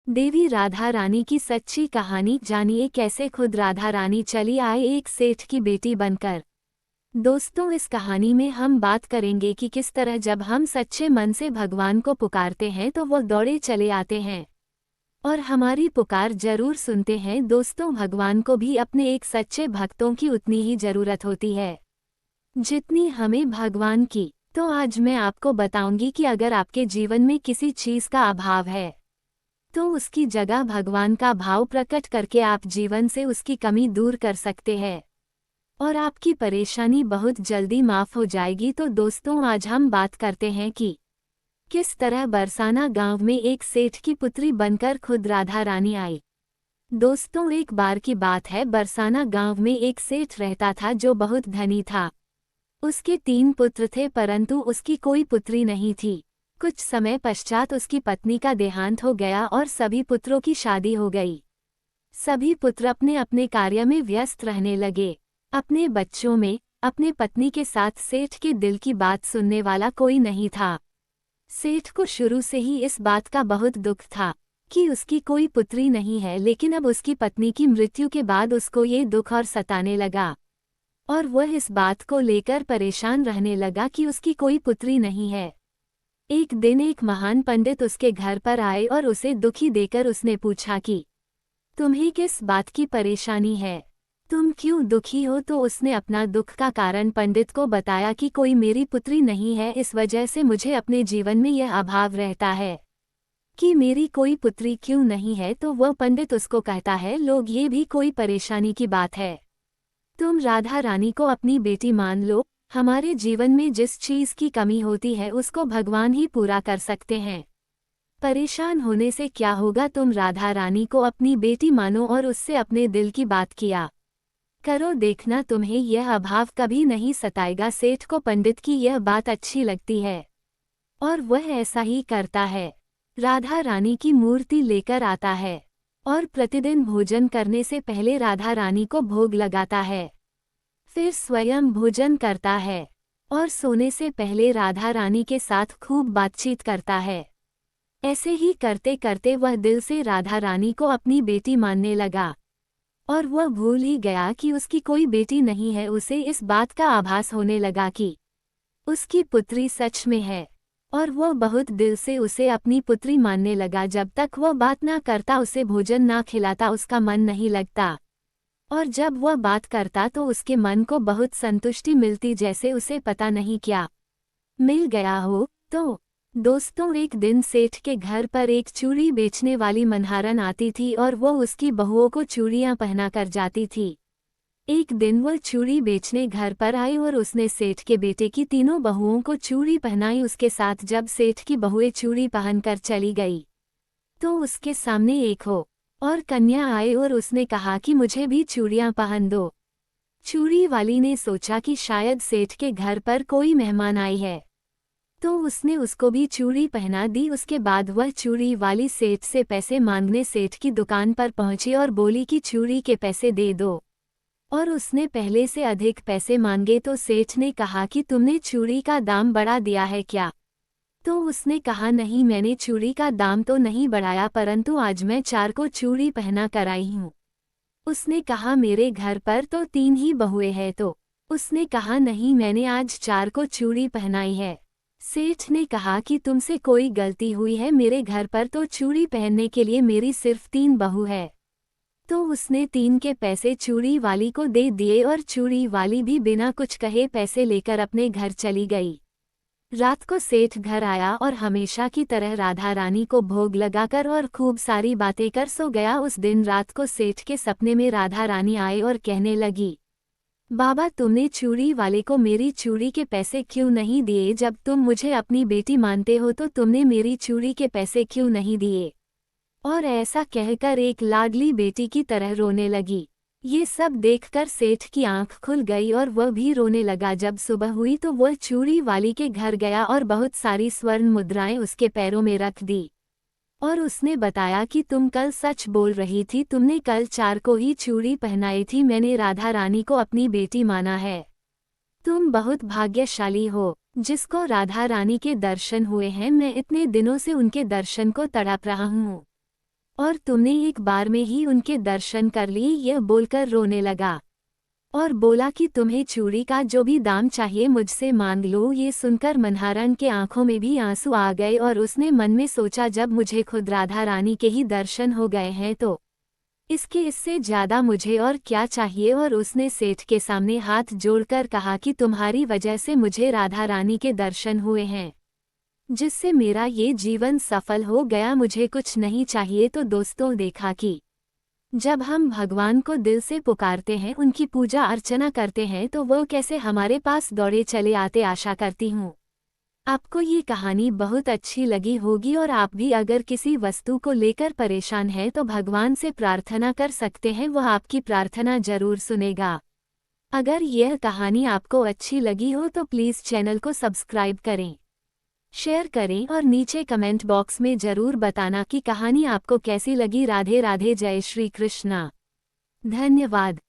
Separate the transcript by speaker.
Speaker 1: देवी राधा रानी की सच्ची कहानी जानिए कैसे खुद राधा रानी चली आए एक सेठ की बेटी बनकर। दोस्तों, इस कहानी में हम बात करेंगे कि किस तरह जब हम सच्चे मन से भगवान को पुकारते हैं तो वो दौड़े चले आते हैं और हमारी पुकार जरूर सुनते हैं। दोस्तों, भगवान को भी अपने एक सच्चे भक्तों की उतनी ही जरूरत होती है जितनी हमें भगवान की। तो आज मैं आपको बताऊंगी कि अगर आपके जीवन में किसी चीज का अभाव है तो उसकी जगह भगवान का भाव प्रकट करके आप जीवन से उसकी कमी दूर कर सकते हैं और आपकी परेशानी बहुत जल्दी माफ हो जाएगी। तो दोस्तों, आज हम बात करते हैं कि किस तरह बरसाना गांव में एक सेठ की पुत्री बनकर खुद राधा रानी आई। दोस्तों, एक बार की बात है, बरसाना गांव में एक सेठ रहता था जो बहुत धनी था। उसके 3 पुत्र थे परंतु उसकी कोई पुत्री नहीं थी। कुछ समय पश्चात उसकी पत्नी का देहांत हो गया और सभी पुत्रों की शादी हो गई। सभी पुत्र अपने अपने कार्य में व्यस्त रहने लगे। अपने बच्चों में अपने पत्नी के साथ सेठ के दिल की बात सुनने वाला कोई नहीं था। सेठ को शुरू से ही इस बात का बहुत दुख था कि उसकी कोई पुत्री नहीं है, लेकिन अब उसकी पत्नी की मृत्यु के बाद उसको ये दुख और सताने लगा और वह इस बात को लेकर परेशान रहने लगा कि उसकी कोई पुत्री नहीं है। एक दिन एक महान पंडित उसके घर पर आए और उसे दुखी देकर उसने पूछा कि तुम्हें किस बात की परेशानी है, तुम क्यों दुखी हो। तो उसने अपना दुख का कारण पंडित को बताया कि कोई मेरी पुत्री नहीं है, इस वजह से मुझे अपने जीवन में यह अभाव रहता है कि मेरी कोई पुत्री क्यों नहीं है। तो वह पंडित उसको कहता है, लोग ये भी कोई परेशानी की बात है, तुम राधा रानी को अपनी बेटी मान लो। हमारे जीवन में जिस चीज की कमी होती है उसको भगवान ही पूरा कर सकते हैं। परेशान होने से क्या होगा, तुम राधा रानी को अपनी बेटी मानो और उससे अपने दिल की बात किया करो, देखना तुम्हें यह अभाव कभी नहीं सताएगा। सेठ को पंडित की यह बात अच्छी लगती है और वह ऐसा ही करता है। राधा रानी की मूर्ति लेकर आता है और प्रतिदिन भोजन करने से पहले राधा रानी को भोग लगाता है, फिर स्वयं भोजन करता है और सोने से पहले राधा रानी के साथ खूब बातचीत करता है। ऐसे ही करते करते वह दिल से राधा रानी को अपनी बेटी मानने लगा और वह भूल ही गया कि उसकी कोई बेटी नहीं है। उसे इस बात का आभास होने लगा कि उसकी पुत्री सच में है और वह बहुत दिल से उसे अपनी पुत्री मानने लगा। जब तक वह बात ना करता, उसे भोजन ना खिलाता, उसका मन नहीं लगता और जब वह बात करता तो उसके मन को बहुत संतुष्टि मिलती, जैसे उसे पता नहीं क्या मिल गया हो। तो दोस्तों, एक दिन सेठ के घर पर एक चूड़ी बेचने वाली मनहारन आती थी और वह उसकी बहुओं को चूड़ियां पहना कर जाती थी। एक दिन वह चूड़ी बेचने घर पर आई और उसने सेठ के बेटे की तीनों बहुओं को चूड़ी पहनाई। उसके साथ जब सेठ की बहुएं चूड़ी पहनकर चली गई तो उसके सामने एक हो और कन्या आए और उसने कहा कि मुझे भी चूड़ियां पहन दो। चूड़ी वाली ने सोचा कि शायद सेठ के घर पर कोई मेहमान आई है, तो उसने उसको भी चूड़ी पहना दी। उसके बाद वह चूड़ी वाली सेठ से पैसे मांगने सेठ की दुकान पर पहुंची और बोली कि चूड़ी के पैसे दे दो, और उसने पहले से अधिक पैसे मांगे। तो सेठ ने कहा कि तुमने चूड़ी का दाम बढ़ा दिया है क्या। तो उसने कहा, नहीं, मैंने चूड़ी का दाम तो नहीं बढ़ाया, परंतु आज मैं 4 को चूड़ी पहना कर आई हूँ। उसने कहा, मेरे घर पर तो 3 ही बहुएं हैं। तो उसने कहा, नहीं, मैंने आज 4 को चूड़ी पहनाई है। सेठ ने कहा कि तुमसे कोई गलती हुई है, मेरे घर पर तो चूड़ी पहनने के लिए मेरी सिर्फ 3 बहू है। तो उसने 3 के पैसे चूड़ी वाली को दे दिए और चूड़ी वाली भी बिना कुछ कहे पैसे लेकर अपने घर चली गई। रात को सेठ घर आया और हमेशा की तरह राधा रानी को भोग लगाकर और खूब सारी बातें कर सो गया। उस दिन रात को सेठ के सपने में राधा रानी आए और कहने लगी, बाबा, तुमने चूड़ी वाले को मेरी चूड़ी के पैसे क्यों नहीं दिए। जब तुम मुझे अपनी बेटी मानते हो तो तुमने मेरी चूड़ी के पैसे क्यों नहीं दिए। और ऐसा कहकर एक लाडली बेटी की तरह रोने लगी। ये सब देखकर सेठ की आंख खुल गई और वह भी रोने लगा। जब सुबह हुई तो वह चूड़ी वाली के घर गया और बहुत सारी स्वर्ण मुद्राएं उसके पैरों में रख दी और उसने बताया कि तुम कल सच बोल रही थी, तुमने कल 4 को ही चूड़ी पहनाई थी। मैंने राधा रानी को अपनी बेटी माना है। तुम बहुत भाग्यशाली हो जिसको राधा रानी के दर्शन हुए हैं। मैं इतने दिनों से उनके दर्शन को तड़प रहा हूँ। और तुमने एक बार में ही उनके दर्शन कर लिए, यह बोलकर रोने लगा और बोला कि तुम्हें चूड़ी का जो भी दाम चाहिए मुझसे मांग लो। ये सुनकर मनहरन के आंखों में भी आंसू आ गए और उसने मन में सोचा, जब मुझे खुद राधा रानी के ही दर्शन हो गए हैं तो इससे ज़्यादा मुझे और क्या चाहिए। और उसने सेठ के सामने हाथ जोड़कर कहा कि तुम्हारी वजह से मुझे राधा रानी के दर्शन हुए हैं, जिससे मेरा ये जीवन सफल हो गया, मुझे कुछ नहीं चाहिए। तो दोस्तों, देखा कि जब हम भगवान को दिल से पुकारते हैं, उनकी पूजा अर्चना करते हैं, तो वो कैसे हमारे पास दौड़े चले आते। आशा करती हूँ आपको ये कहानी बहुत अच्छी लगी होगी और आप भी अगर किसी वस्तु को लेकर परेशान हैं तो भगवान से प्रार्थना कर सकते हैं, वह आपकी प्रार्थना जरूर सुनेगा। अगर यह कहानी आपको अच्छी लगी हो तो प्लीज़ चैनल को सब्सक्राइब करें, शेयर करें और नीचे कमेंट बॉक्स में ज़रूर बताना कि कहानी आपको कैसी लगी। राधे राधे, जय श्री कृष्णा। धन्यवाद।